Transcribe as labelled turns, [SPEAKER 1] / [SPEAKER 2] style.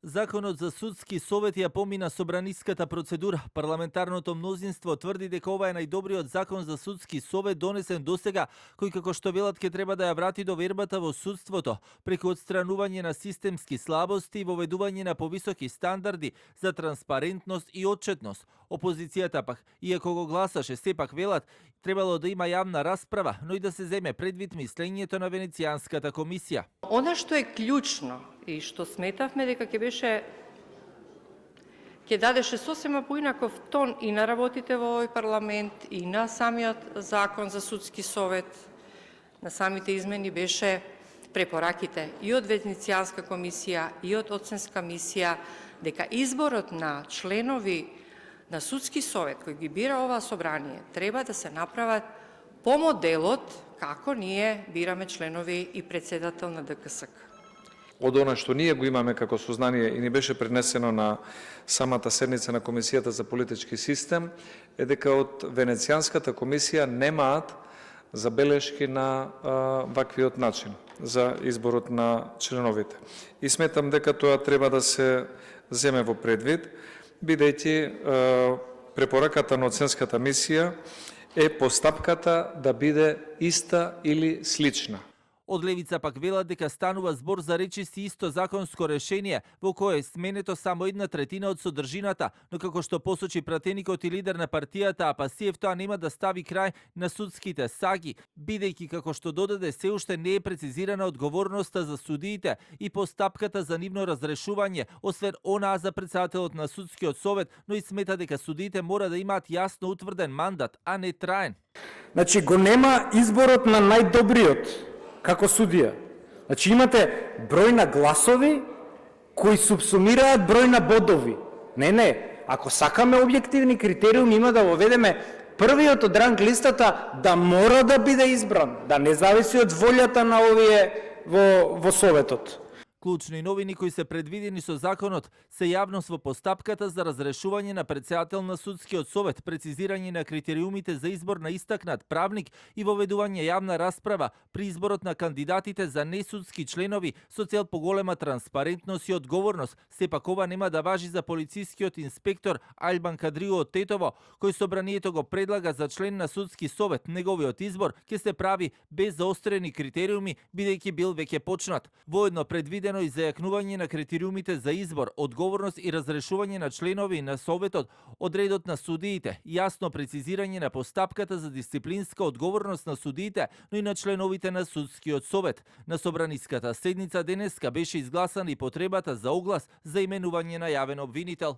[SPEAKER 1] Законот за судски совет ја помина собраниската процедура. Парламентарното мнозинство тврди дека ова е најдобриот закон за судски совет донесен досега, кој како што велат ќе треба да ја врати довербата во судството, преку отстранување на системски слабости и воведување на повисоки стандарди за транспарентност и отчетност. Опозицијата пак, иако го гласаше, сепак велат требало да има јавна расправа, но и да се земе предвид мислењето на Венецијанската комисија.
[SPEAKER 2] Она што е клучно и што сметавме дека ќе дадеше сосема поинаков тон и на работите во овој парламент и на самиот закон за судски совет, на самите измени беше препораките и од Венецијанска комисија и од Оценска мисија дека изборот на членови на судски совет кој ги бира ова собрание треба да се направат по моделот како ние бираме членови и председател на ДКСК.
[SPEAKER 3] Од она што ние го имаме како сознание и ни беше пренесено на самата седница на Комисијата за политички систем, е дека од Венецијанската комисија немаат забелешки на ваквиот начин за изборот на членовите. И сметам дека тоа треба да се земе во предвид, бидејќи препораката на Оценската мисија е постапката да биде иста или слична.
[SPEAKER 1] Од левица пак велат дека станува збор за речиси исто законско решение, во кое е сменето само 1/3 од содржината, но како што посочи пратеникот и лидер на партијата Апасиев, тоа нема да стави крај на судските саги, бидејќи како што додаде се уште не е прецизирана одговорноста за судиите и постапката за нивно разрешување, освен онаа за председателот на судскиот совет, но и смета дека судиите мора да имаат јасно утврден мандат, а не траен.
[SPEAKER 4] Значи го нема изборот на најдобриот како судија. Значи имате број на гласови кои субсумираат број на бодови. Не, ако сакаме објективни критериуми, има да воведеме првиот од ранг листата да мора да биде избран, да не зависи од волјата на овие во советот.
[SPEAKER 1] Клучни новини кои се предвидени со законот се јавност во постапката за разрешување на председател на судскиот совет, прецизирање на критериумите за избор на истакнат правник и воведување јавна расправа при изборот на кандидатите за несудски членови со цел поголема транспарентност и одговорност. Сепак ова нема да важи за полицискиот инспектор Альбан Кадрио од Тетово, кој собранието го предлага за член на судски совет. Неговиот избор ќе се прави без заострени критериуми, бидејќи бил веќе почнат. Воедно предвидено и зајакнување на критериумите за избор, одговорност и разрешување на членови на советот од редот на судиите, јасно прецизирање на постапката за дисциплинска одговорност на судиите, но и на членовите на судскиот совет. На собраниската седница денеска беше изгласана и потребата за оглас за именување на јавен обвинител.